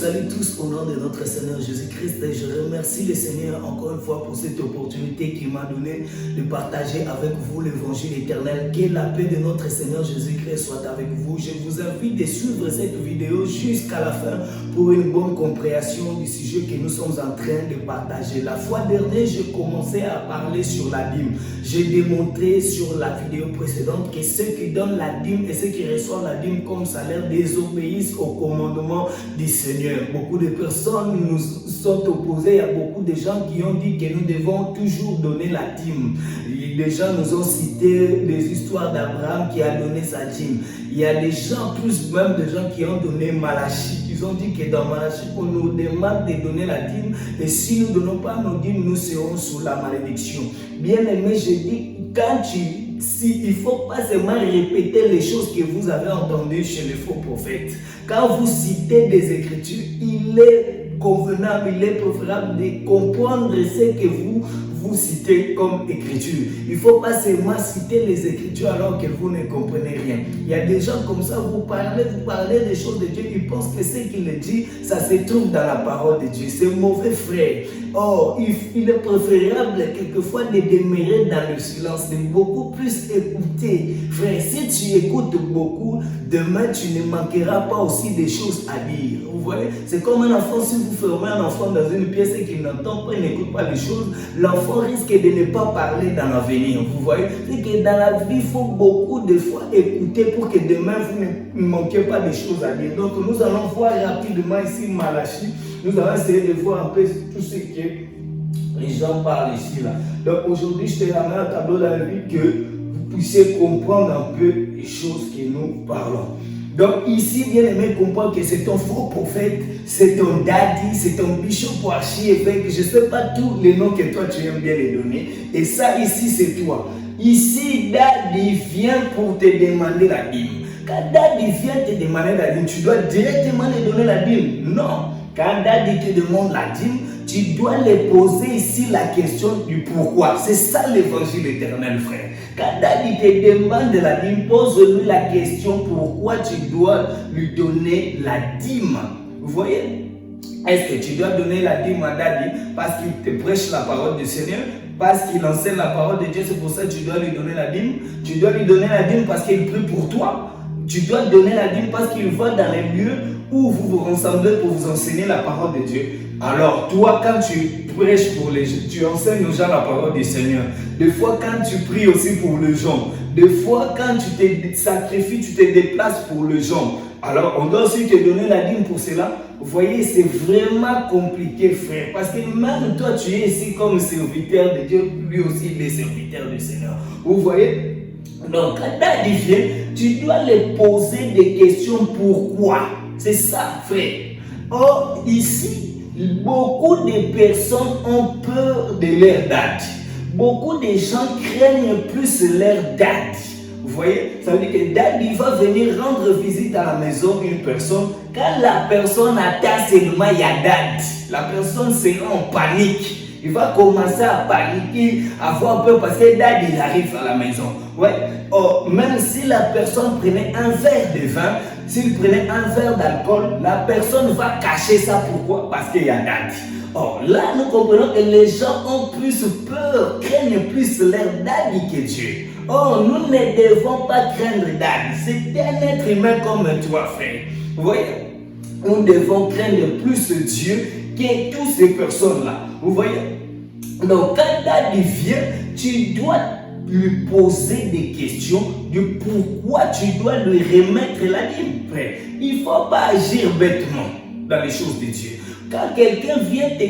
salue tous au nom de notre Seigneur Jésus-Christ et je remercie le Seigneur encore une fois pour cette opportunité qu'il m'a donnée de partager avec vous l'évangile éternel. Que la paix de notre Seigneur Jésus-Christ soit avec vous. Je vous invite de suivre cette vidéo jusqu'à la fin pour une bonne compréhension du sujet que nous sommes en train de partager. La fois dernière, j'ai commencé à parler sur la dîme. J'ai démontré sur la vidéo précédente que ceux qui donnent la dîme et ceux qui reçoivent la dîme comme salaire désobéissent au commandement du Seigneur. Beaucoup de personnes nous sont opposées. Il y a beaucoup de gens qui ont dit que nous devons toujours donner la dîme. Les gens nous ont cité des histoires d'Abraham qui a donné sa dîme. Il y a des gens, plus même des gens qui ont donné Malachie. Ils ont dit que dans Malachie, on nous demande de donner la dîme et si nous ne donnons pas nos dîmes, nous serons sous la malédiction. Bien aimé, je dis, il ne faut pas seulement répéter les choses que vous avez entendues chez les faux prophètes. Quand vous citez des Écritures, il est convenable, il est préférable de comprendre ce que vous citez comme Écriture. Il ne faut pas seulement citer les Écritures alors que vous ne comprenez rien. Il y a des gens comme ça, vous parlez des choses de Dieu, ils pensent que ce qu'il dit, ça se trouve dans la parole de Dieu. C'est mauvais, frère. Or, il est préférable quelquefois de demeurer dans le silence, de beaucoup plus écouter. Frère, si tu écoutes beaucoup, demain tu ne manqueras pas aussi des choses à dire. Vous voyez, c'est comme un enfant, si vous fermez un enfant dans une pièce et qu'il n'entend pas, il n'écoute pas les choses, l'enfant risque de ne pas parler dans l'avenir. Vous voyez, c'est que dans la vie, il faut beaucoup de fois écouter pour que demain vous ne manquiez pas des choses à dire. Donc nous allons voir rapidement ici Malachie. Nous allons essayer de voir un peu tout ce que les gens parlent ici. Là. Donc aujourd'hui, je te ramène un tableau dans la vie que vous puissiez comprendre un peu les choses que nous parlons. Donc ici, bien aimé, comprendre que c'est un faux prophète, c'est un daddy, c'est un bishop ou archi-évêque. Je ne sais pas tous les noms que toi tu aimes bien les donner. Et ça ici, c'est toi. Ici, daddy vient pour te demander la dîme. Quand daddy vient te demander la dîme, tu dois directement lui donner la dîme. Non. Quand daddy te demande la dîme, tu dois lui poser ici la question du pourquoi. C'est ça l'évangile éternel, frère. Quand daddy te demande la dîme, pose-lui la question pourquoi tu dois lui donner la dîme. Vous voyez? Est-ce que tu dois donner la dîme à daddy parce qu'il te prêche la parole du Seigneur? Parce qu'il enseigne la parole de Dieu, c'est pour ça que tu dois lui donner la dîme? Tu dois lui donner la dîme parce qu'il prie pour toi? Tu dois donner la dîme parce qu'il va dans les lieux où vous vous rassemblez pour vous enseigner la parole de Dieu. Alors toi, quand tu prêches pour les gens, tu enseignes aux gens la parole du Seigneur. Des fois, quand tu pries aussi pour les gens. Des fois, quand tu te sacrifies, tu te déplaces pour les gens. Alors, on doit aussi te donner la dîme pour cela. Vous voyez, c'est vraiment compliqué, frère. Parce que même toi, tu es ici comme serviteur de Dieu. Lui aussi, il est serviteur du Seigneur. Vous voyez? Donc, quand daddy vient, tu dois lui poser des questions pourquoi. C'est ça, frère. Or, ici, beaucoup de personnes ont peur de leur daddy. Beaucoup de gens craignent plus leur daddy. Vous voyez, ça veut dire que daddy va venir rendre visite à la maison d'une personne. Quand la personne attend seulement, il y a daddy. La personne sera en panique. Il va commencer à paniquer, à avoir peur parce que daddy arrive à la maison. Ouais. Oh, même si la personne prenait un verre de vin, s'il prenait un verre d'alcool, la personne va cacher ça. Pourquoi? Parce qu'il y a daddy. Or, là, nous comprenons que les gens ont plus peur, craignent plus leur daddy que Dieu. Or, nous ne devons pas craindre daddy. C'est un être humain comme toi, frère. Vous voyez? Nous devons craindre plus Dieu que toutes ces personnes-là. Vous voyez? Donc, quand daddy vient, tu dois lui poser des questions de pourquoi tu dois lui remettre la dîme, frère. Il ne faut pas agir bêtement dans les choses de Dieu. Quand quelqu'un vient te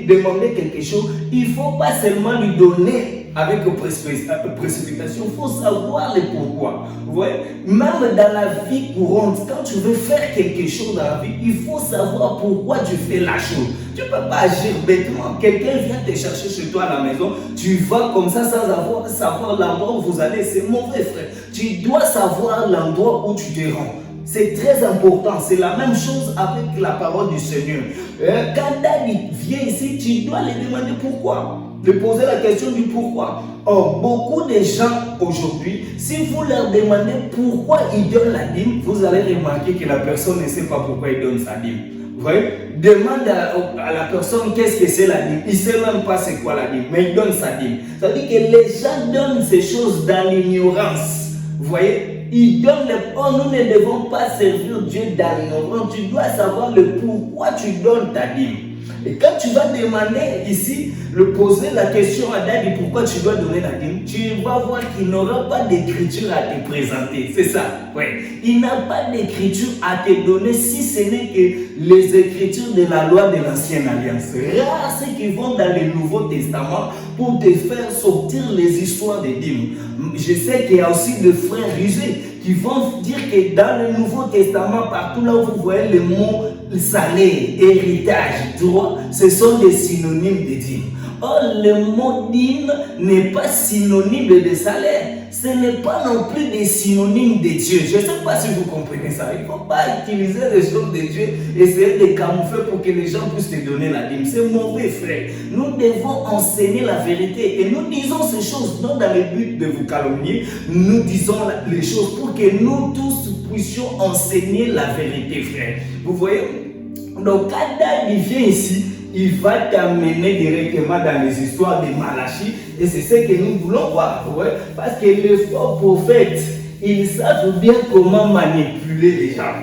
demander quelque chose, il ne faut pas seulement lui donner avec précipitation. Il faut savoir le pourquoi. Vous voyez? Même dans la vie courante, quand tu veux faire quelque chose dans la vie, il faut savoir pourquoi tu fais la chose. Tu ne peux pas agir bêtement. Quelqu'un vient te chercher chez toi à la maison, tu vas comme ça sans savoir l'endroit où vous allez. C'est mauvais, frère. Tu dois savoir l'endroit où tu te rends. C'est très important. C'est la même chose avec la parole du Seigneur. Quand daddy vient ici, tu dois lui demander pourquoi. de poser la question du pourquoi. Or, beaucoup de gens aujourd'hui, si vous leur demandez pourquoi ils donnent la dîme, vous allez remarquer que la personne ne sait pas pourquoi il donne sa dîme. Vous voyez? Demande à la personne qu'est-ce que c'est la dîme. Il ne sait même pas c'est quoi la dîme, mais il donne sa dîme. Ça veut dire que les gens donnent ces choses dans l'ignorance. Vous voyez? Ils donnent nous ne devons pas servir Dieu dans l'ignorance. Tu dois savoir le pourquoi tu donnes ta dîme. Et quand tu vas demander ici, poser la question à Daddy pourquoi tu dois donner la dîme, tu vas voir qu'il n'aura pas d'écriture à te présenter. C'est ça. Ouais. Il n'a pas d'écriture à te donner si ce n'est que les écritures de la loi de l'ancienne alliance. Rares ceux qui vont dans le Nouveau Testament pour te faire sortir les histoires des dîmes. Je sais qu'il y a aussi des frères rusés qui vont dire que dans le Nouveau Testament, partout là où vous voyez le mot salaire, héritage, droit, ce sont des synonymes de dîme. Or, le mot dîme n'est pas synonyme de salaire. Ce n'est pas non plus des synonymes de Dieu. Je ne sais pas si vous comprenez ça. Il ne faut pas utiliser les choses de Dieu, essayer de camoufler pour que les gens puissent te donner la dîme. C'est mauvais, frère. Nous devons enseigner la vérité. Et nous disons ces choses non dans le but de vous calomnier. Nous disons les choses pour que nous tous puissions enseigner la vérité, frère. Vous voyez? Donc, quand David vient ici, il va t'amener directement dans les histoires de Malachie. Et c'est ce que nous voulons voir. Ouais? Parce que les faux prophètes, ils savent bien comment manipuler les gens.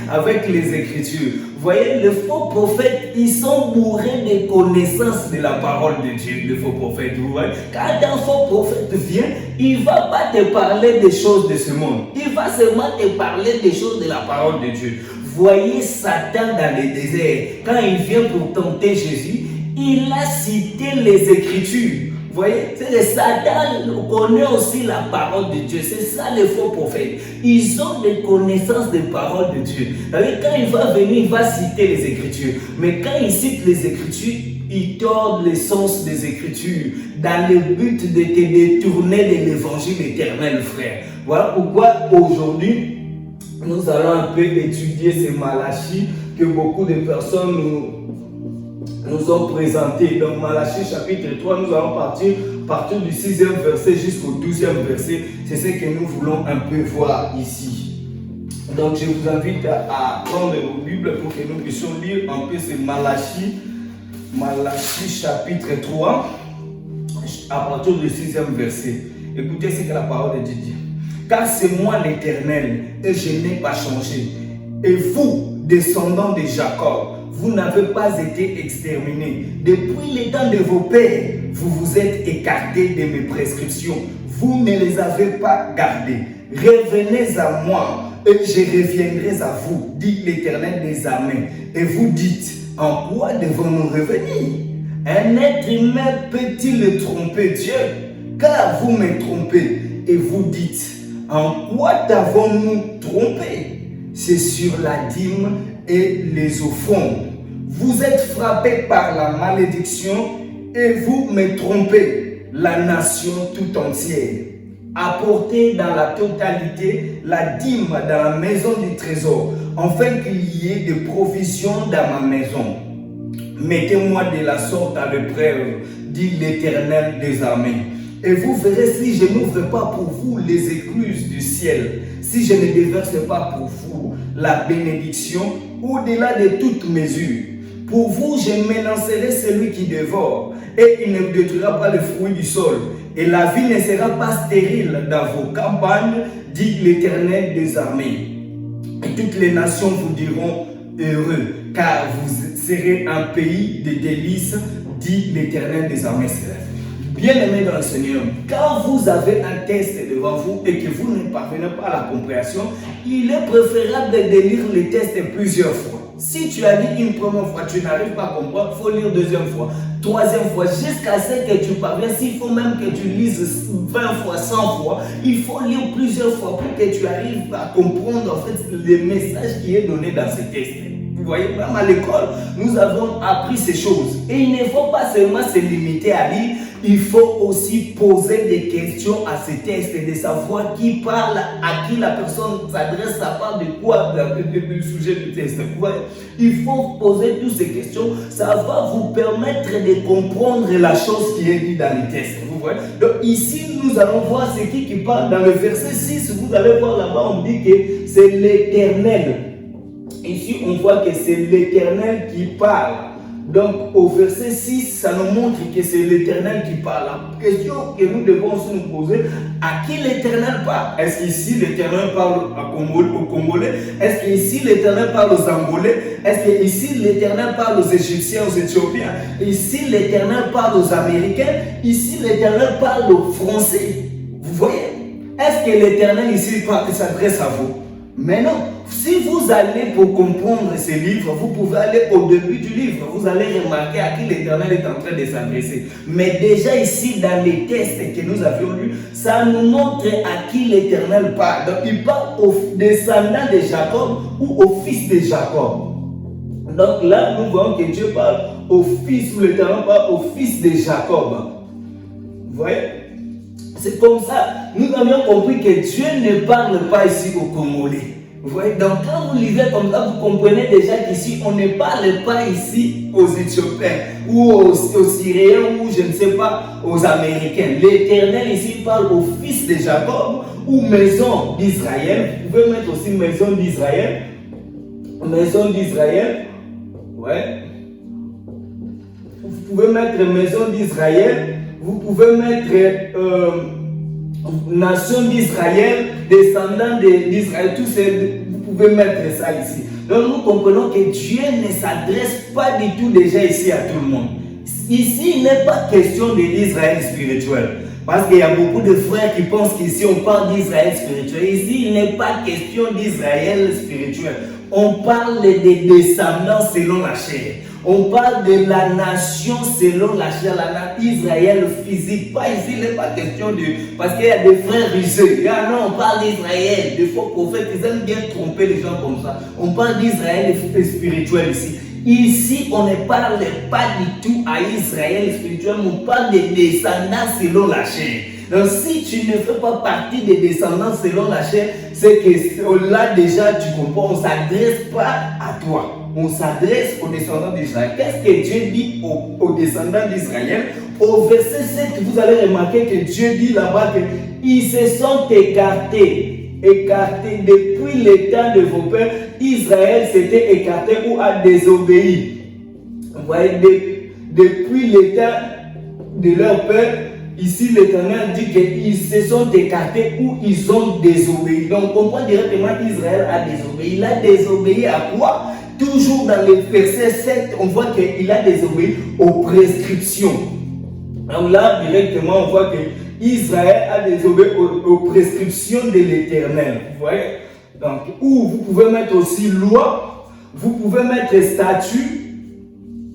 Avec les Écritures. Vous voyez, les faux prophètes, ils sont bourrés de connaissances de la parole de Dieu, les faux prophètes. Vous voyez, quand un faux prophète vient, il ne va pas te parler des choses de ce monde. Il va seulement te parler des choses de la parole de Dieu. Voyez Satan dans le désert. Quand il vient pour tenter Jésus, il a cité les Écritures. Vous voyez, c'est que Satan connaît aussi la parole de Dieu. C'est ça les faux prophètes. Ils ont des connaissances des paroles de Dieu. Quand il va venir, il va citer les Écritures. Mais quand il cite les Écritures, il tord le sens des Écritures dans le but de te détourner de l'évangile éternel, frère. Voilà pourquoi aujourd'hui, nous allons un peu étudier ces Malachie que beaucoup de personnes nous ont présenté. Donc Malachie chapitre 3, nous allons partir du 6e verset jusqu'au 12e verset. C'est ce que nous voulons un peu voir ici. Donc je vous invite à prendre vos Bibles pour que nous puissions lire un peu ces Malachie chapitre 3 à partir du 6e verset. Écoutez ce que la parole de Dieu dit. Car c'est moi l'Éternel et je n'ai pas changé. Et vous, descendants de Jacob, vous n'avez pas été exterminés. Depuis les temps de vos pères, vous vous êtes écartés de mes prescriptions. Vous ne les avez pas gardées. Revenez à moi et je reviendrai à vous, dit l'Éternel des armées. Et vous dites, en quoi devons-nous revenir? Un être humain peut-il tromper Dieu? Car vous me trompez et vous dites, en quoi t'avons-nous trompé? C'est sur la dîme et les offrandes. Vous êtes frappés par la malédiction et vous me trompez, la nation tout entière. Apportez dans la totalité la dîme dans la maison du trésor, afin qu'il y ait des provisions dans ma maison. Mettez-moi de la sorte à l'épreuve, dit l'Éternel des armées. Et vous verrez si je n'ouvre pas pour vous les écluses du ciel, si je ne déverse pas pour vous la bénédiction au-delà de toute mesure. Pour vous, je m'élancerai celui qui dévore, et il ne détruira pas le fruit du sol. Et la vie ne sera pas stérile dans vos campagnes, dit l'Éternel des armées. Et toutes les nations vous diront heureux, car vous serez un pays de délices, dit l'Éternel des armées célestes. Bien-aimés dans le Seigneur, quand vous avez un texte devant vous et que vous ne parvenez pas à la compréhension, il est préférable de lire le texte plusieurs fois. Si tu as lu une première fois, tu n'arrives pas à comprendre, il faut lire deuxième fois, troisième fois, jusqu'à ce que tu parviennes. S'il faut même que tu lises 20 fois, 100 fois, il faut lire plusieurs fois pour que tu arrives à comprendre en fait le message qui est donné dans ce texte. Vous voyez, même à l'école, nous avons appris ces choses. Et il ne faut pas seulement se limiter à lire, il faut aussi poser des questions à ce texte et de savoir qui parle, à qui la personne s'adresse, ça parle de quoi, le sujet du texte. Vous voyez? Il faut poser toutes ces questions, ça va vous permettre de comprendre la chose qui est dite dans le texte. Vous voyez? Donc ici, nous allons voir ce qui parle dans le verset 6, vous allez voir là-bas, on dit que c'est l'Éternel. Ici, on voit que c'est l'Éternel qui parle. Donc, au verset 6, ça nous montre que c'est l'Éternel qui parle. La question que nous devons aussi nous poser, à qui l'Éternel parle? Est-ce qu'ici l'Éternel parle aux Congolais? Est-ce qu'ici l'Éternel parle aux Angolais? Est-ce qu'ici l'Éternel parle aux Égyptiens, aux Éthiopiens? Ici l'Éternel parle aux Américains? Ici l'Éternel parle aux Français? Vous voyez? Est-ce que l'Éternel ici s'adresse à vous? Mais non, si vous allez pour comprendre ce livre, vous pouvez aller au début du livre, vous allez remarquer à qui l'Éternel est en train de s'adresser. Mais déjà ici, dans les textes que nous avions lus, ça nous montre à qui l'Éternel parle. Donc il parle aux descendants de Jacob ou aux fils de Jacob. Donc là, nous voyons que Dieu parle aux fils, ou l'Éternel parle aux fils de Jacob. Vous voyez? C'est comme ça, nous avions compris que Dieu ne parle pas ici aux Congolais. Vous voyez, donc quand vous lisez comme ça, vous comprenez déjà qu'ici, on ne parle pas ici aux Éthiopiens ou aux Syriens ou je ne sais pas, aux Américains. L'Éternel ici parle aux fils de Jacob ou maison d'Israël. Vous pouvez mettre aussi maison d'Israël. Maison d'Israël. Ouais. Vous pouvez mettre maison d'Israël. Vous pouvez mettre nation d'Israël, descendants d'Israël, tout ça, vous pouvez mettre ça ici. Donc nous comprenons que Dieu ne s'adresse pas du tout déjà ici à tout le monde. Ici, il n'est pas question de l'Israël spirituel. Parce qu'il y a beaucoup de frères qui pensent qu'ici on parle d'Israël spirituel. Ici, il n'est pas question d'Israël spirituel. On parle des descendants selon la chair. On parle de la nation selon la chair, Israël physique. Pas ici, il n'est pas question de... Parce qu'il y a des frères rusés. Ah non, on parle d'Israël, des faux prophètes, ils aiment bien tromper les gens comme ça. On parle d'Israël spirituel ici. Ici, on ne parle pas du tout à Israël spirituel, on parle des descendants selon la chair. Donc si tu ne fais pas partie des descendants selon la chair, c'est que là déjà tu comprends, on ne s'adresse pas à toi. On s'adresse aux descendants d'Israël. Qu'est-ce que Dieu dit aux descendants d'Israël? Au verset 7, vous allez remarquer que Dieu dit là-bas qu'ils se sont écartés depuis le temps de vos pères. Israël s'était écarté ou a désobéi. Vous voyez, depuis le temps de leur père, ici l'Éternel dit qu'ils se sont écartés ou ils ont désobéi. Donc on comprend directement qu'Israël a désobéi. Il a désobéi à quoi? Toujours dans le verset 7, on voit qu'il a désobéi aux prescriptions. Donc là, directement, on voit que Israël a désobéi aux prescriptions de l'Éternel. Vous voyez? Donc, ou vous pouvez mettre aussi loi, vous pouvez mettre statut,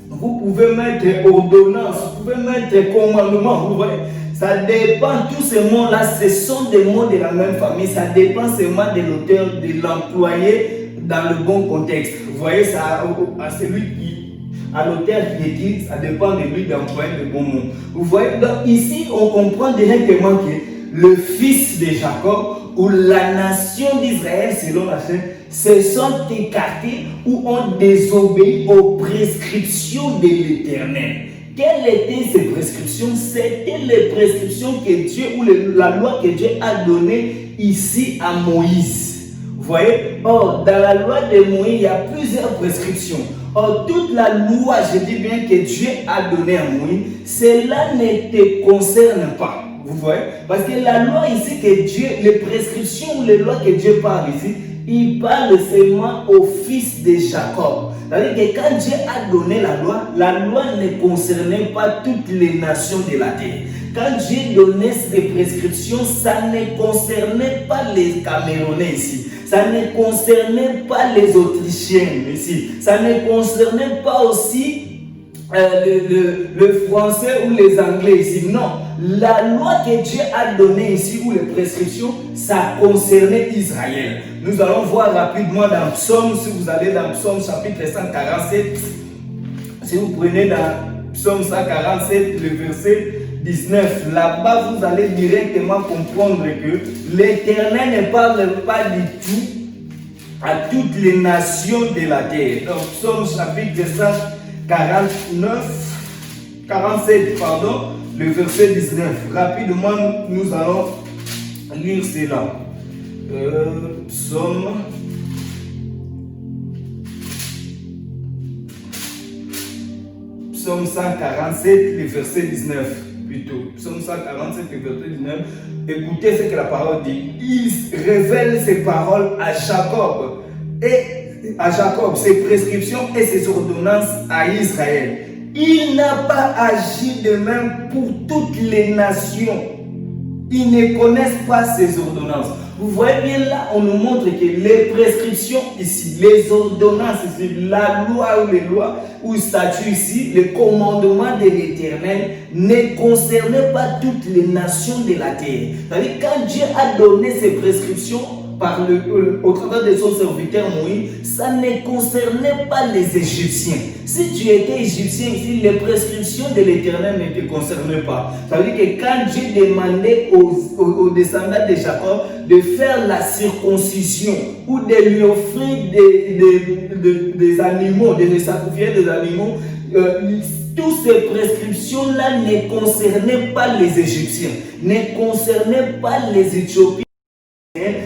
vous pouvez mettre ordonnance, vous pouvez mettre commandement. Vous voyez? Ça dépend, tous ces mots-là, ce sont des mots de la même famille. Ça dépend seulement de l'auteur, de l'employé dans le bon contexte. Vous voyez, ça à celui qui, à l'auteur qui écrit, ça dépend de lui d'employer le bon mot. Vous voyez, donc ici, on comprend directement que le fils de Jacob ou la nation d'Israël, selon la chair, se sont écartés ou ont désobéi aux prescriptions de l'Éternel. Quelles étaient ces prescriptions? C'était les prescriptions que Dieu, ou la loi que Dieu a donnée ici à Moïse. Vous voyez? Or, dans la loi de Moïse, il y a plusieurs prescriptions. Or, toute la loi, je dis bien que Dieu a donnée à Moïse, cela ne te concerne pas. Vous voyez? Parce que la loi ici que Dieu, les prescriptions ou les lois que Dieu parle ici, il parle seulement au fils de Jacob. C'est-à-dire que quand Dieu a donné la loi ne concernait pas toutes les nations de la terre. Quand Dieu donnait ses prescriptions, ça ne concernait pas les Camerounais ici. Ça ne concernait pas les Autrichiens ici. Ça ne concernait pas aussi le français ou les anglais ici. Non. La loi que Dieu a donnée ici, ou les prescriptions, ça concernait Israël. Nous allons voir rapidement dans Psaume, si vous allez dans Psaume chapitre 147, si vous prenez dans Psaume 147, le verset 19. Là-bas, vous allez directement comprendre que l'Éternel ne parle pas du tout à toutes les nations de la terre. Donc, Psaume chapitre 47, le verset 19. Rapidement, nous allons lire cela. Psaume 147, le verset 19. Psaume 147, le verset 19. Écoutez ce que la parole dit. Il révèle ses paroles à Jacob, ses prescriptions et ses ordonnances à Israël. Il n'a pas agi de même pour toutes les nations. Ils ne connaissent pas ses ordonnances. Vous voyez bien là, on nous montre que les prescriptions ici, les ordonnances ici, la loi ou les lois ou statuts ici, le commandement de l'Éternel ne concernait pas toutes les nations de la terre. C'est-à-dire quand Dieu a donné ses prescriptions au travers de son serviteur Moïse, ça ne concernait pas les Égyptiens. Si tu étais Égyptien ici, les prescriptions de l'Éternel ne te concernaient pas. Ça veut dire que quand Dieu demandait aux descendants de Jacob de faire la circoncision ou de lui offrir des animaux, de lui sacrifier des animaux, toutes ces prescriptions-là ne concernaient pas les Égyptiens, ne concernaient pas les Éthiopiens.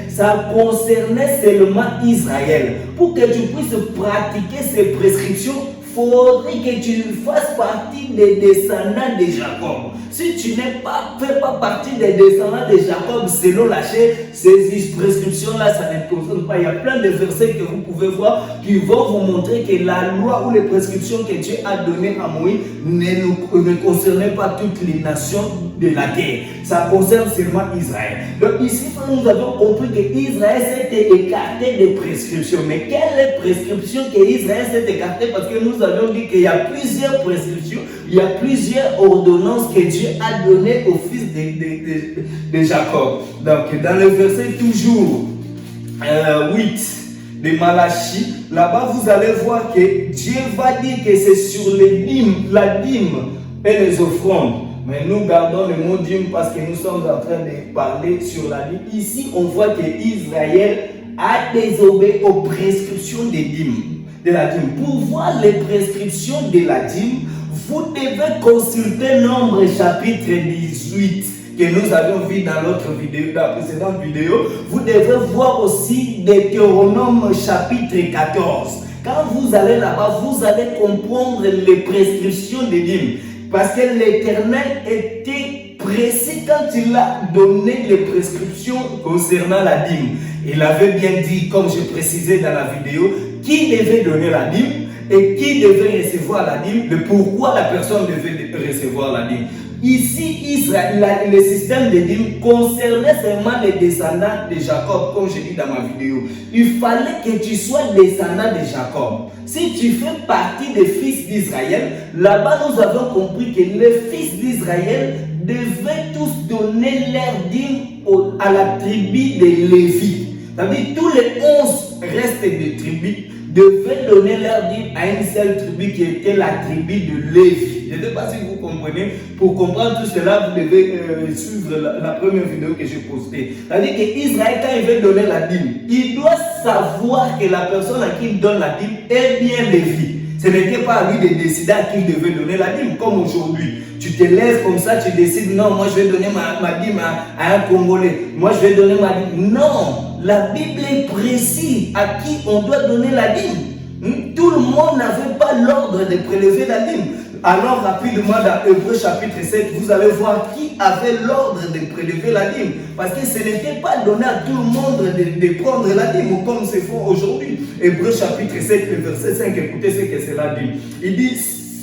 Ça concernait seulement Israël. Pour que tu puisses pratiquer ces prescriptions, il faudrait que tu fasses partie des descendants de Jacob. Si tu n'es pas, fais pas partie des descendants de Jacob selon la chair, ces prescriptions-là, ça ne concerne pas. Il y a plein de versets que vous pouvez voir qui vont vous montrer que la loi ou les prescriptions que Dieu a données à Moïse ne concernaient pas toutes les nations de la terre. Ça concerne seulement Israël. Donc ici, nous avons compris que Israël s'était écarté des prescriptions. Mais quelle prescription que Israël s'est écarté? Parce que nous avons dit qu'il y a plusieurs prescriptions, il y a plusieurs ordonnances que Dieu a données au fils de Jacob. Donc dans le verset toujours 8 de Malachie, là-bas vous allez voir que Dieu va dire que c'est sur la dîme et les offrandes. Mais nous gardons le mot dîme parce que nous sommes en train de parler sur la dîme. Ici, on voit que Israël a désobéi aux prescriptions de la dîme. Pour voir les prescriptions de la dîme, vous devez consulter Nombre chapitre 18 que nous avions vu dans l'autre vidéo, dans la précédente vidéo. Vous devez voir aussi Deutéronome chapitre 14. Quand vous allez là-bas, vous allez comprendre les prescriptions de dîme. Parce que l'Éternel était précis quand il a donné les prescriptions concernant la dîme. Il avait bien dit, comme je précisais dans la vidéo, qui devait donner la dîme et qui devait recevoir la dîme, le pourquoi la personne devait recevoir la dîme. Ici, Israël, le système de dîme concernait seulement les descendants de Jacob, comme je dis dans ma vidéo. Il fallait que tu sois descendant de Jacob. Si tu fais partie des fils d'Israël, là-bas nous avons compris que les fils d'Israël devaient tous donner leur dîme à la tribu de Lévi. C'est-à-dire tous les 11 restes de tribus devaient donner leur dîme à une seule tribu qui était la tribu de Lévi. Je ne sais pas si vous comprenez. Pour comprendre tout cela, vous devez suivre la première vidéo que j'ai postée. C'est-à-dire qu'Israël, quand il veut donner la dîme, il doit savoir que la personne à qui il donne la dîme est bien Lévi. Ce n'était pas à lui de décider à qui il devait donner la dîme, comme aujourd'hui. Tu te lèves comme ça, tu décides, non, moi je vais donner ma dîme à un Congolais. Moi je vais donner ma dîme. Non, la Bible est précise à qui on doit donner la dîme. Tout le monde n'avait pas l'ordre de prélever la dîme. Alors rapidement dans Hébreux chapitre 7, vous allez voir qui avait l'ordre de prélever la dîme. Parce que ce n'était pas donné à tout le monde de prendre la dîme comme c'est fait aujourd'hui. Hébreux chapitre 7, le verset 5, écoutez ce que c'est la dîme. Il dit,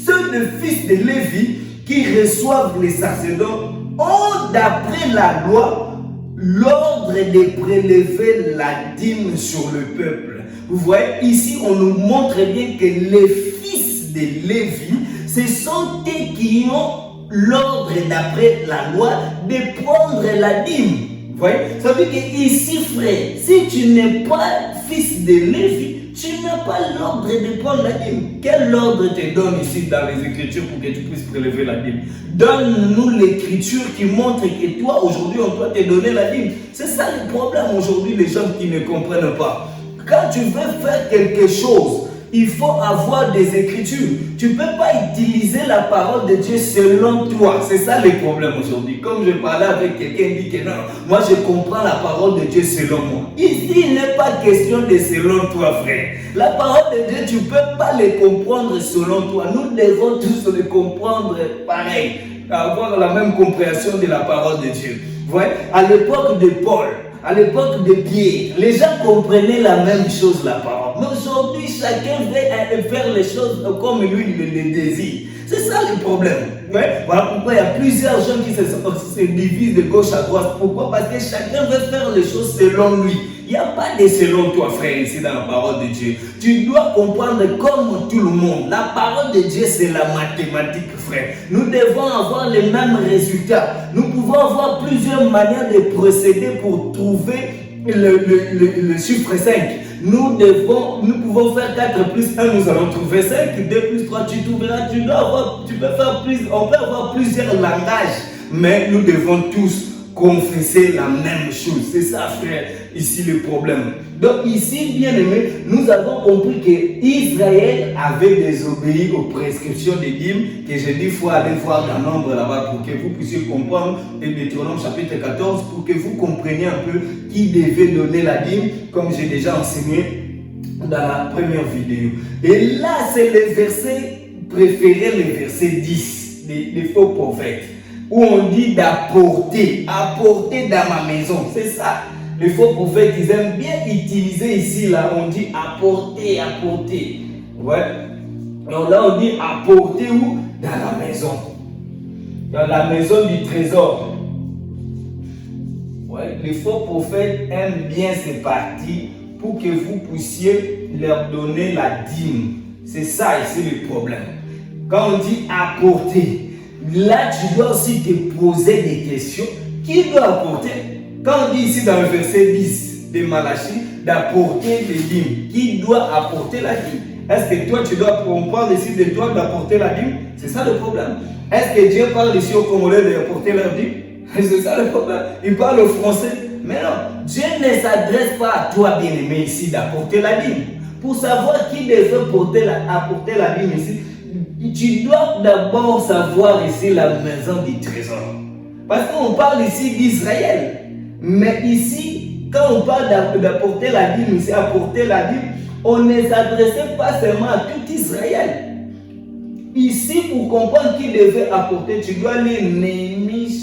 ceux de fils de Lévi qui reçoivent les sacerdotes ont d'après la loi l'ordre de prélever la dîme sur le peuple. Vous voyez, ici on nous montre bien que les fils de Lévi, ce sont eux qui ont l'ordre d'après la loi de prendre la dîme. Vous voyez, ça veut dire qu'ici, frère, si tu n'es pas fils de Lévi, tu n'as pas l'ordre de prendre la dîme. Quel ordre te donne ici dans les Écritures pour que tu puisses prélever la dîme? Donne-nous l'Écriture qui montre que toi, aujourd'hui, on doit te donner la dîme. C'est ça le problème aujourd'hui, les gens qui ne comprennent pas. Quand tu veux faire quelque chose, il faut avoir des Écritures. Tu ne peux pas utiliser la parole de Dieu selon toi. C'est ça le problème aujourd'hui. Comme je parlais avec quelqu'un qui dit que non, moi je comprends la parole de Dieu selon moi. Ici, il n'est pas question de selon toi, frère. La parole de Dieu, tu ne peux pas les comprendre selon toi. Nous devons tous les comprendre pareil. Avoir la même compréhension de la parole de Dieu. Vous voyez, à l'époque de Paul, à l'époque de Pierre, les gens comprenaient la même chose, la parole. Mais aujourd'hui, chacun veut faire les choses comme lui le désire. C'est ça le problème. Ouais? Voilà pourquoi il y a plusieurs gens qui se divisent de gauche à droite. Pourquoi? Parce que chacun veut faire les choses selon lui. Il n'y a pas de selon toi, frère, ici dans la parole de Dieu. Tu dois comprendre comme tout le monde. La parole de Dieu, c'est la mathématique, frère. Nous devons avoir les mêmes résultats. Nous pouvons avoir plusieurs manières de procéder pour trouver le chiffre 5. Nous pouvons faire 4 plus 1, nous allons trouver 5, 2 plus 3, tu trouveras, tu peux faire plus, on peut avoir plusieurs langages, mais nous devons tous confesser la même chose. C'est ça, frère, ici le problème. Donc ici, bien aimé, nous avons compris que Israël avait désobéi aux prescriptions des dîmes, que j'ai dit, il faut aller voir dans Nombre là-bas pour que vous puissiez comprendre, et Deutéronome chapitre 14, pour que vous compreniez un peu qui devait donner la dîme, comme j'ai déjà enseigné dans la première vidéo. Et là, c'est le verset préféré, le verset 10, des faux prophètes, où on dit apporter dans ma maison. C'est ça. Les faux prophètes, ils aiment bien utiliser ici, là, on dit apporter. Ouais. Donc là, on dit apporter où? Dans la maison. Dans la maison du trésor. Ouais. Les faux prophètes aiment bien ces parties pour que vous puissiez leur donner la dîme. C'est ça ici le problème. Quand on dit apporter, là, tu dois aussi te poser des questions. Qui doit apporter? Quand on dit ici dans le verset 10 de Malachie, d'apporter les dîmes, qui doit apporter la dîme? Est-ce que toi, on parle ici de toi d'apporter la dîme? C'est ça le problème. Est-ce que Dieu parle ici aux Congolais d'apporter leur dîme? C'est ça le problème. Il parle au français. Mais non, Dieu ne s'adresse pas à toi, bien-aimé, ici, d'apporter la dîme. Pour savoir qui devait apporter la dîme ici, tu dois d'abord savoir ici la maison du trésor. Parce qu'on parle ici d'Israël. Mais ici, quand on parle d'apporter la dîme, ici, apporter la dîme, on ne s'adressait pas seulement à tout Israël. Ici, pour comprendre qui devait apporter, tu dois lire Néhémie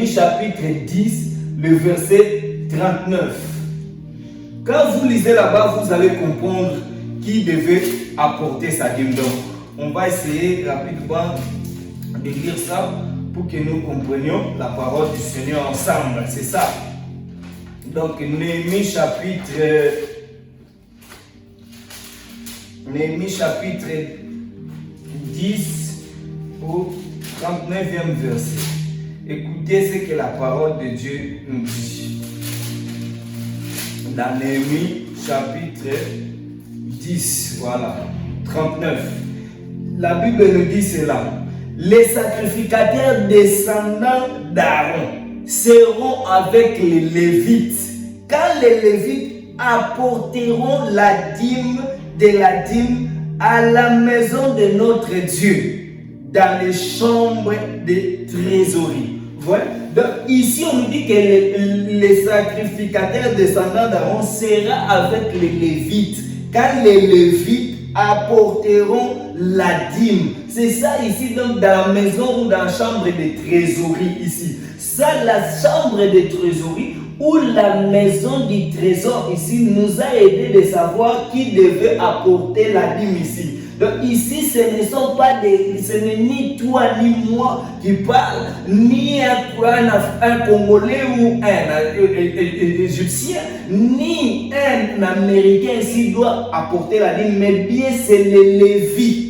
chapitre 10, le verset 39. Quand vous lisez là-bas, vous allez comprendre qui devait apporter sa dîme. Donc, on va essayer rapidement de lire ça pour que nous comprenions la parole du Seigneur ensemble. C'est ça. Donc, Néhémie chapitre 10 au 39e verset. Écoutez ce que la parole de Dieu nous dit. Dans Néhémie chapitre 10, voilà, 39. La Bible nous dit cela. Les sacrificateurs descendants d'Aaron seront avec les Lévites. Quand les Lévites apporteront la dîme de la dîme à la maison de notre Dieu, dans les chambres de trésorerie. Voilà. Donc ici on nous dit que les sacrificateurs descendants d'Aaron seront avec les Lévites. Quand les Lévites apporteront la dîme. C'est ça ici, donc dans la maison ou dans la chambre de trésorerie ici. Ça, la chambre de trésorerie ou la maison du trésor ici nous a aidé de savoir qui devait apporter la dîme ici. Donc ici, ce n'est ni toi ni moi qui parle, ni un Congolais ou un Égyptien, ni un Américain ici doit apporter la dîme, mais bien c'est les Lévites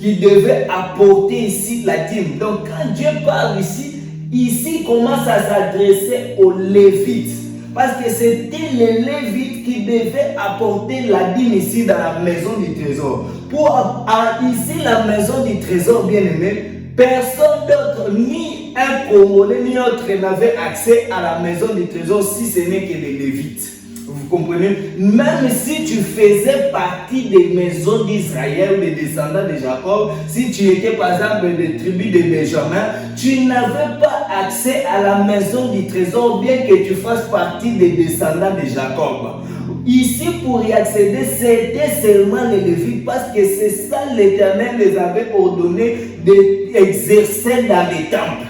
qui devaient apporter ici la dîme. Donc quand Dieu parle ici commence à s'adresser aux Lévites. Parce que c'était les Lévites qui devaient apporter la dîme ici dans la maison du trésor. Pour ici la maison du trésor, bien aimé, personne d'autre, ni un Congolais, ni autre n'avait accès à la maison du trésor si ce n'est que les Lévites. Vous comprenez? Même si tu faisais partie des maisons d'Israël, des descendants de Jacob, si tu étais par exemple des tribus de Benjamin, tu n'avais pas accès à la maison du trésor, bien que tu fasses partie des descendants de Jacob. Ici, pour y accéder, c'était seulement les Lévites, parce que c'est ça l'Éternel les avait ordonné d'exercer dans les temples.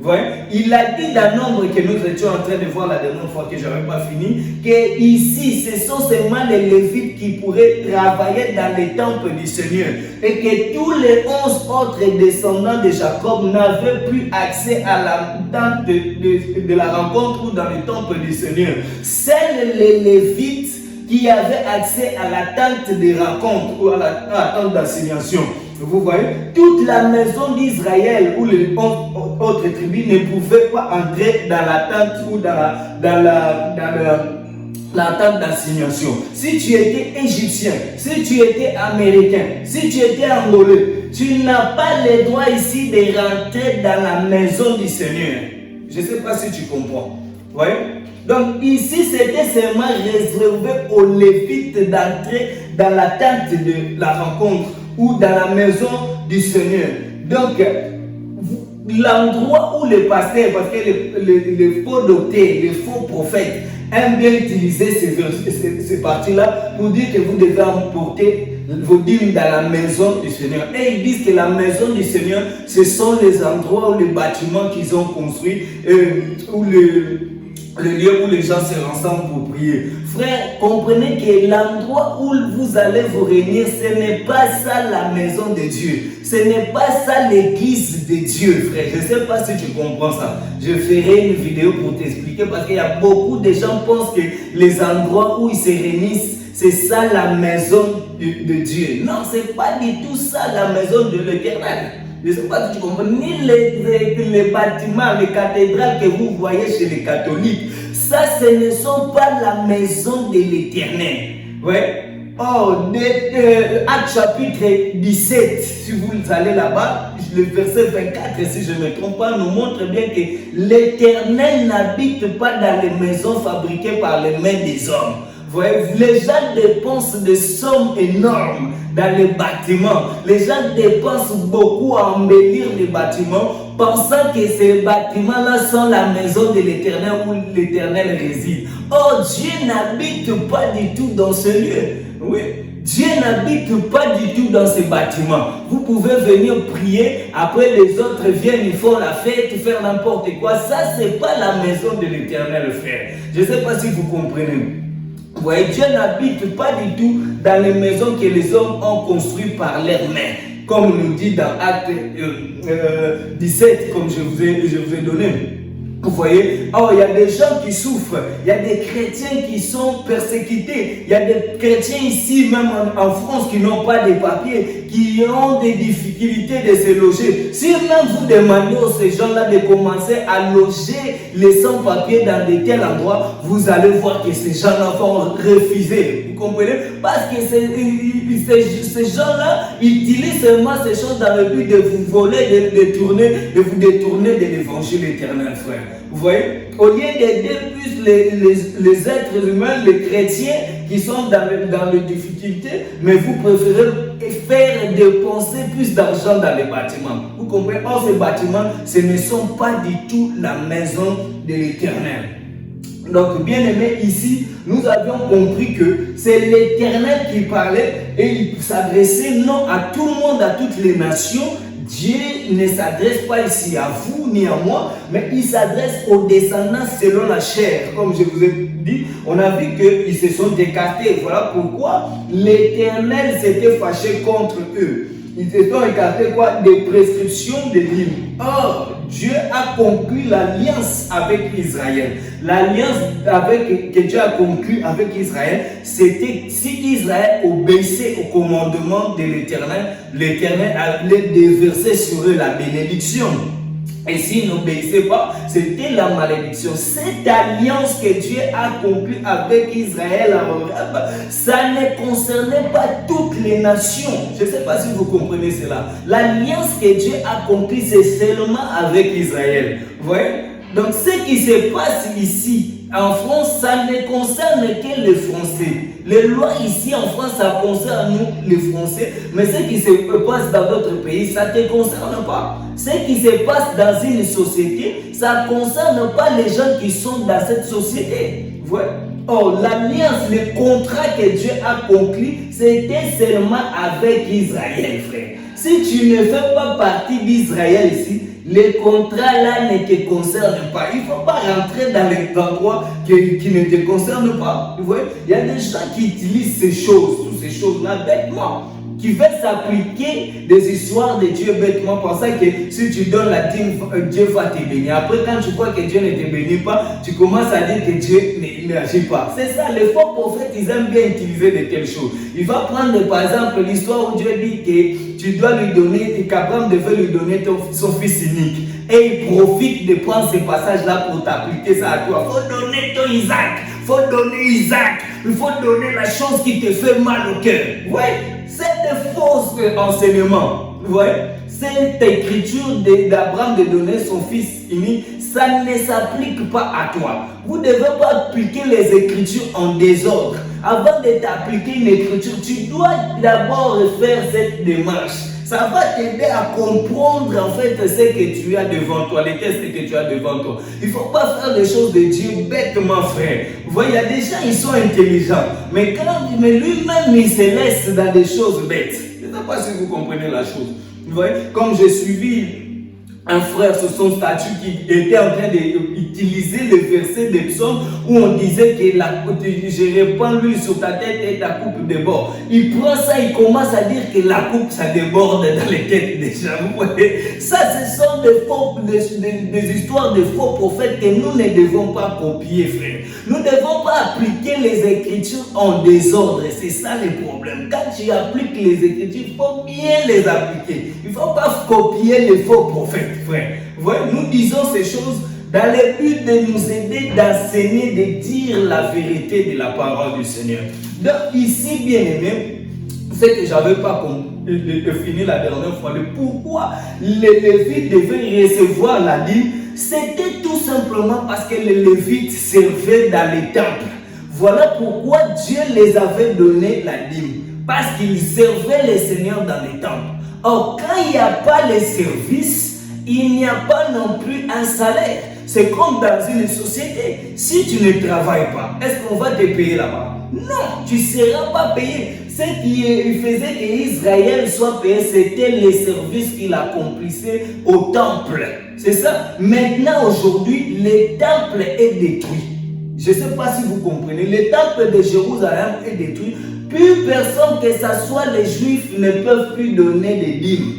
Ouais. Il a dit dans Nombre que nous étions en train de voir la dernière fois que je n'avais pas fini, que ici, ce sont seulement les Lévites qui pourraient travailler dans les temples du Seigneur et que tous les 11 autres descendants de Jacob n'avaient plus accès à la tente de la rencontre ou dans le temple du Seigneur. Seuls les Lévites qui avaient accès à la tente de rencontre ou à la tente d'assignation. Vous voyez, toute la maison d'Israël ou les autres tribus ne pouvaient pas entrer dans la tente ou dans la tente d'assignation. Si tu étais égyptien, si tu étais américain, si tu étais angolais, tu n'as pas le droit ici de rentrer dans la maison du Seigneur. Je ne sais pas si tu comprends. Vous voyez? Donc ici, c'était seulement réservé aux Lévites d'entrer dans la tente de la rencontre ou dans la maison du Seigneur. Donc, l'endroit où les pasteurs, parce que les faux docteurs, les faux prophètes aiment bien utiliser ces parties-là pour dire que vous devez emporter vos dîmes dans la maison du Seigneur. Et ils disent que la maison du Seigneur, ce sont les endroits ou les bâtiments qu'ils ont construits, où le lieu où les gens se rassemblent pour prier. Frère, comprenez que l'endroit où vous allez vous réunir, ce n'est pas ça la maison de Dieu. Ce n'est pas ça l'église de Dieu, frère. Je ne sais pas si tu comprends ça. Je ferai une vidéo pour t'expliquer parce qu'il y a beaucoup de gens qui pensent que les endroits où ils se réunissent, c'est ça la maison de Dieu. Non, ce n'est pas du tout ça la maison de l'Éternel. Je ne sais pas si tu comprends, ni les bâtiments, les cathédrales que vous voyez chez les catholiques, ça, ce ne sont pas la maison de l'Éternel. Ouais. Oh, Actes chapitre 17, si vous allez là-bas, le verset 24, si je ne me trompe pas, nous montre bien que l'Éternel n'habite pas dans les maisons fabriquées par les mains des hommes. Voyez, les gens dépensent des sommes énormes dans les bâtiments. Les gens dépensent beaucoup à embellir les bâtiments, pensant que ces bâtiments-là sont la maison de l'Éternel où l'Éternel réside. Oh, Dieu n'habite pas du tout dans ce lieu. Oui. Dieu n'habite pas du tout dans ces bâtiments. Vous pouvez venir prier, après les autres viennent, ils font la fête, faire n'importe quoi. Ça, c'est pas la maison de l'Éternel, frère. Je ne sais pas si vous comprenez. Vous voyez, Dieu n'habite pas du tout dans les maisons que les hommes ont construites par leurs mains. Comme nous dit dans Actes 17, comme je vous ai donné. Vous voyez, oh, il y a des gens qui souffrent, il y a des chrétiens qui sont persécutés, il y a des chrétiens ici, même en France, qui n'ont pas de papiers, qui ont des difficultés de se loger. Si même vous demandez à ces gens-là de commencer à loger les sans-papiers dans de tels endroits, vous allez voir que ces gens-là vont refuser. Vous comprenez? Parce que ces gens-là utilisent seulement ces choses dans le but de vous voler, de vous détourner de l'évangile éternel, frère. Vous voyez, au lieu d'aider plus les êtres humains, les chrétiens qui sont dans les difficultés, mais vous préférez faire dépenser plus d'argent dans les bâtiments. Vous comprenez? Or, ces bâtiments, ce ne sont pas du tout la maison de l'Éternel. Donc, bien aimé, ici, nous avions compris que c'est l'Éternel qui parlait et il s'adressait non à tout le monde, à toutes les nations. Dieu ne s'adresse pas ici à vous ni à moi, mais il s'adresse aux descendants selon la chair. Comme je vous ai dit, on a vu qu'ils se sont écartés. Voilà pourquoi l'Éternel s'était fâché contre eux. Ils se sont écartés quoi? Des prescriptions de l'hymne. Or, Dieu a conclu l'alliance avec Israël. L'alliance que Dieu a conclue avec Israël, c'était si Israël obéissait au commandement de l'Éternel, l'Éternel allait déverser sur eux la bénédiction. Et s'ils n'obéissaient pas, c'était la malédiction. Cette alliance que Dieu a conclue avec Israël à Horeb, ça ne concernait pas toutes les nations. Je ne sais pas si vous comprenez cela. L'alliance que Dieu a conclue, c'est seulement avec Israël. Vous voyez? Donc ce qui se passe ici, en France, ça ne concerne que les Français. Les lois ici en France, ça concerne nous, les Français. Mais ce qui se passe dans d'autres pays, ça ne te concerne pas. Ce qui se passe dans une société, ça ne concerne pas les gens qui sont dans cette société. Vous voyez? Or, l'alliance, le contrat que Dieu a conclu, c'était seulement avec Israël, frère. Si tu ne fais pas partie d'Israël ici, les contrats là ne te concernent pas. Il ne faut pas rentrer dans les endroits qui ne te concernent pas. Vous voyez, il y a des gens qui utilisent ces choses, toutes ces choses-là bêtement, qui veulent s'appliquer des histoires de Dieu bêtement, pensant que si tu donnes la dîme, Dieu va te bénir. Après, quand tu crois que Dieu ne te bénit pas, tu commences à dire que Dieu n'agit pas. C'est ça, les faux prophètes, ils aiment bien utiliser de telles choses. Il va prendre par exemple l'histoire où Dieu dit que tu dois lui donner, et qu'Abraham devait lui donner son fils unique. Et il profite de prendre ces passages-là pour t'appliquer ça à toi. Il faut donner ton Isaac. Il faut donner Isaac. Il faut donner la chose qui te fait mal au cœur. Vous voyez? C'est des faux enseignements. Vous voyez? Cette écriture d'Abraham de donner son fils unique, ça ne s'applique pas à toi. Vous ne devez pas appliquer les écritures en désordre. Avant de t'appliquer une écriture, tu dois d'abord faire cette démarche. Ça va t'aider à comprendre en fait ce que tu as devant toi, les tests que tu as devant toi. Il ne faut pas faire des choses de Dieu bêtement, frère. Vous voyez, il y a des gens, ils sont intelligents. Mais lui-même, il se laisse dans des choses bêtes. Je ne sais pas si vous comprenez la chose. Vous voyez, comme j'ai suivi un frère sur son statut qui était en train d'utiliser le verset des psaumes où on disait que je répands l'huile sur ta tête et ta coupe déborde. Il prend ça, il commence à dire que la coupe ça déborde dans les têtes des gens. Vous voyez, ça ce sont des histoires de faux prophètes que nous ne devons pas copier, frère. Nous ne devons pas appliquer les écritures en désordre. C'est ça le problème. Quand tu appliques les écritures, il faut bien les appliquer. Il ne faut pas copier les faux prophètes. Frère, voyez, nous disons ces choses dans le but de nous aider d'enseigner, de dire la vérité de la parole du Seigneur. Donc ici, bien aimé, c'est que j'avais pas fini la dernière fois. Pourquoi les Lévites devaient recevoir la dîme? C'était tout simplement parce que les Lévites servaient dans les temples. Voilà pourquoi Dieu les avait donné la dîme. Parce qu'ils servaient les seigneurs dans les temples. Or, quand il n'y a pas les services, il n'y a pas non plus un salaire. C'est comme dans une société. Si tu ne travailles pas, est-ce qu'on va te payer là-bas? Non, tu ne seras pas payé. Ce qui faisait qu'Israël soit payé, c'était les services qu'il accomplissait au temple. C'est ça. Maintenant, aujourd'hui, le temple est détruit. Je ne sais pas si vous comprenez. Le temple de Jérusalem est détruit. Plus personne, que ce soit les Juifs, ne peuvent plus donner des dîmes.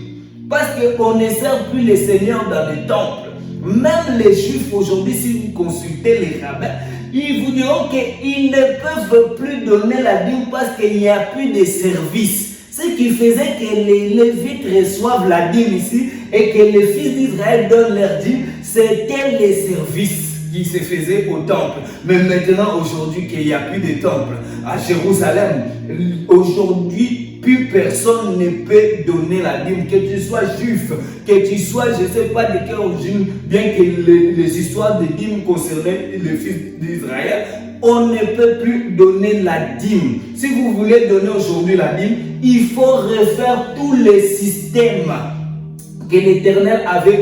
Parce qu'on ne sert plus les seigneurs dans les temples. Même les Juifs aujourd'hui, si vous consultez les rabbins, ils vous diront qu'ils ne peuvent plus donner la dîme parce qu'il n'y a plus de service. Ce qui faisait que les Lévites reçoivent la dîme ici et que les fils d'Israël donnent leur dîme, c'était les services qui se faisaient au temple. Mais maintenant, aujourd'hui, qu'il n'y a plus de temple à Jérusalem, aujourd'hui, plus personne ne peut donner la dîme, que tu sois juif, que tu sois, je ne sais pas de quelle origine, bien que les histoires de dîme concernaient les fils d'Israël, on ne peut plus donner la dîme. Si vous voulez donner aujourd'hui la dîme, il faut refaire tous les systèmes que l'Éternel avait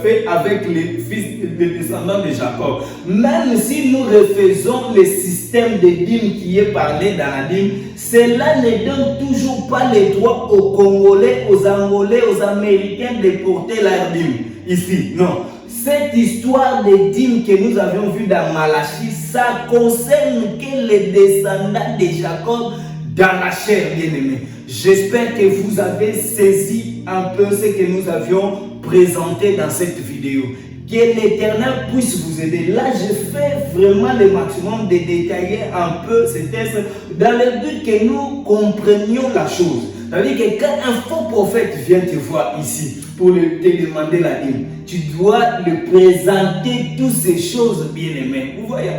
fait avec les descendants de Jacob. Même si nous refaisons le système de dîme qui est parlé dans la dîme, cela ne donne toujours pas les droits aux Congolais, aux Angolais, aux Américains de porter la dîme ici. Non. Cette histoire de dîme que nous avions vue dans Malachie, ça concerne que les descendants de Jacob dans la chair, bien-aimés. J'espère que vous avez saisi un peu ce que nous avions présenté dans cette vidéo. Que l'Éternel puisse vous aider. Là, je fais vraiment le maximum de détailler un peu ces textes dans le but que nous comprenions la chose. C'est-à-dire que quand un faux prophète vient te voir ici, pour te demander la dîme. Tu dois le présenter toutes ces choses, bien-aimés. Vous voyez?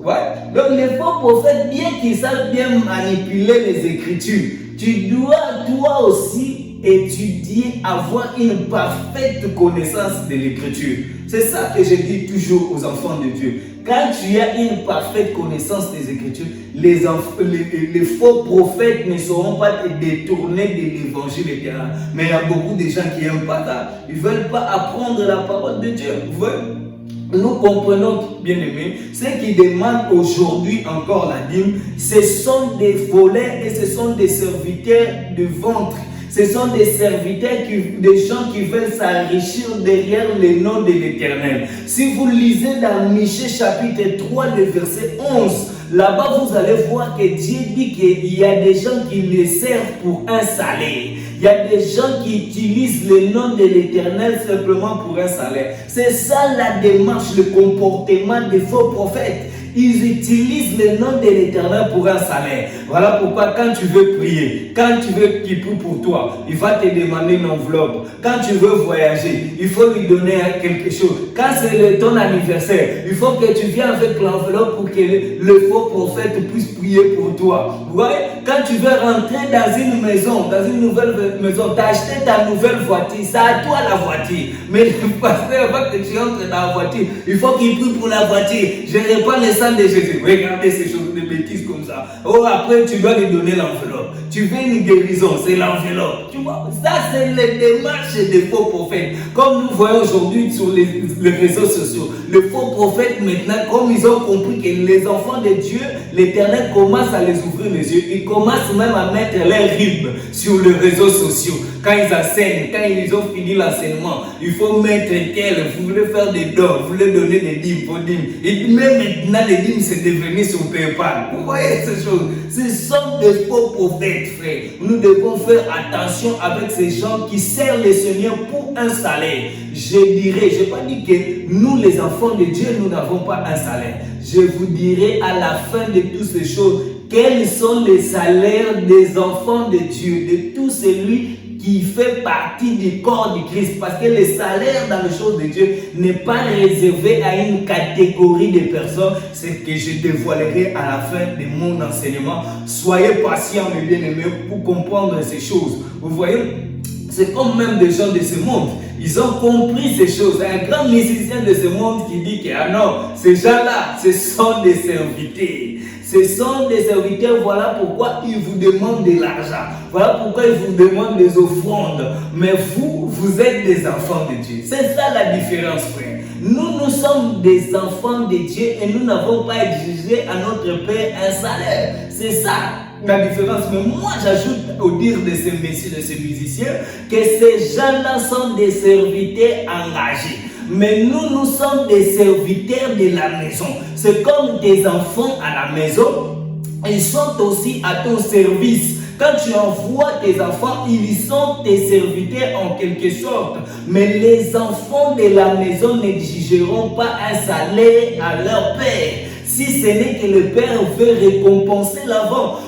Ouais. Donc les faux prophètes, bien qu'ils savent bien manipuler les Écritures, tu dois toi aussi étudier, avoir une parfaite connaissance de l'Écriture. C'est ça que je dis toujours aux enfants de Dieu. Quand tu as une parfaite connaissance des Écritures, les faux prophètes ne seront pas détournés de l'évangile éternel. Mais il y a beaucoup de gens qui n'aiment pas ça. Ils ne veulent pas apprendre la parole de Dieu. Vous voyez? Nous comprenons, bien aimés, ceux qui demandent aujourd'hui encore la dîme, ce sont des volets et ce sont des serviteurs de ventre. Ce sont des serviteurs, des gens qui veulent s'enrichir derrière le nom de l'Éternel. Si vous lisez dans Michée chapitre 3, le verset 11, là-bas vous allez voir que Dieu dit qu'il y a des gens qui les servent pour un salaire. Il y a des gens qui utilisent le nom de l'Éternel simplement pour un salaire. C'est ça la démarche, le comportement des faux prophètes. Ils utilisent le nom de l'Éternel pour un salaire. Voilà pourquoi quand tu veux prier, quand tu veux qu'il prie pour toi, il va te demander une enveloppe. Quand tu veux voyager, il faut lui donner quelque chose. Quand c'est ton anniversaire, il faut que tu viennes avec l'enveloppe pour que le faux prophète puisse prier pour toi. Vous voyez? Quand tu veux rentrer dans une maison, dans une nouvelle maison, tu as acheté ta nouvelle voiture, c'est à toi la voiture. Mais le pasteur, avant que tu entres dans la voiture, il faut qu'il prie pour la voiture. Je réponds le sang de Jésus. Regardez ces choses, des bêtises comme ça. Oh, après, tu dois lui donner l'enveloppe. Tu veux une guérison, c'est l'enveloppe. Tu vois, ça, c'est les démarches des faux prophètes. Comme nous voyons aujourd'hui sur les réseaux sociaux. Les faux prophètes, maintenant, comme ils ont compris que les enfants de Dieu, l'Éternel commence à les ouvrir les yeux. Ils commencent même à mettre leurs rimes sur les réseaux sociaux. Quand ils enseignent, quand ils ont fini l'enseignement, il faut mettre tel, vous voulez faire des dons, vous voulez donner des dîmes, vos dîmes. Et même maintenant, les dîmes, c'est devenu sur PayPal. Vous voyez ces choses? Ce sont des faux prophètes, frère. Nous devons faire attention avec ces gens qui servent le Seigneur pour un salaire. Je dirais, je n'ai pas dit que nous, les enfants de Dieu, nous n'avons pas un salaire. Je vous dirai à la fin de toutes ces choses, quels sont les salaires des enfants de Dieu, de tout celui qui fait partie du corps du Christ. Parce que le salaire dans les choses de Dieu n'est pas réservé à une catégorie de personnes. C'est ce que je dévoilerai à la fin de mon enseignement. Soyez patients, mes bien-aimés, pour comprendre ces choses. Vous voyez, c'est comme même des gens de ce monde. Ils ont compris ces choses. Un grand musicien de ce monde qui dit que ah non, ces gens-là, ce sont des serviteurs. Ce sont des serviteurs, voilà pourquoi ils vous demandent de l'argent. Voilà pourquoi ils vous demandent des offrandes. Mais vous, vous êtes des enfants de Dieu. C'est ça la différence, frère. Nous sommes des enfants de Dieu et nous n'avons pas exigé à notre Père un salaire. C'est ça la différence. Mais moi, j'ajoute au dire de ces messieurs, de ces musiciens, que ces gens-là sont des serviteurs engagés. Mais nous sommes des serviteurs de la maison. C'est comme des enfants à la maison. Ils sont aussi à ton service. Quand tu envoies tes enfants, ils sont tes serviteurs en quelque sorte. Mais les enfants de la maison n'exigeront pas un salaire à leur père. Si ce n'est que le père veut récompenser l'enfant.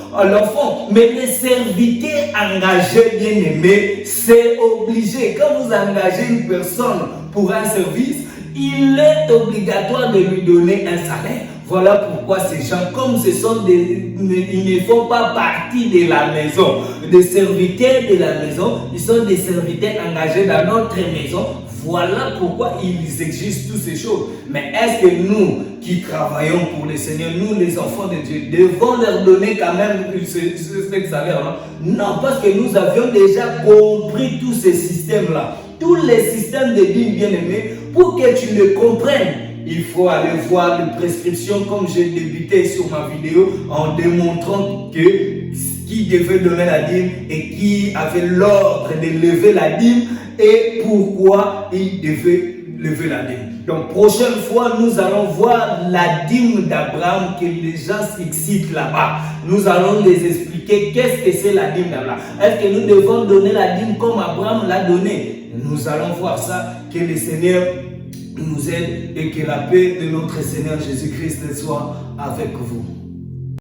Mais les serviteurs engagés, bien aimés, c'est obligé. Quand vous engagez une personne pour un service, il est obligatoire de lui donner un salaire. Voilà pourquoi ces gens, comme ce sont ils ne font pas partie de la maison, des serviteurs de la maison, ils sont des serviteurs engagés dans notre maison. Voilà pourquoi ils exigent toutes ces choses. Mais est-ce que nous qui travaillons pour le Seigneur, nous les enfants de Dieu, devons leur donner quand même ce salaire-là? Non, parce que nous avions déjà compris tous ces systèmes-là. Tous les systèmes de dîmes, bien aimés, pour que tu le comprennes, il faut aller voir les prescriptions comme j'ai débuté sur ma vidéo en démontrant que qui devait donner la dîme et qui avait l'ordre de lever la dîme et pourquoi il devait lever la dîme. Donc prochaine fois, nous allons voir la dîme d'Abraham que les gens s'excitent là-bas. Nous allons les expliquer qu'est-ce que c'est la dîme d'Abraham. Est-ce que nous devons donner la dîme comme Abraham l'a donné? Nous allons voir ça, que le Seigneur nous aide et que la paix de notre Seigneur Jésus-Christ soit avec vous.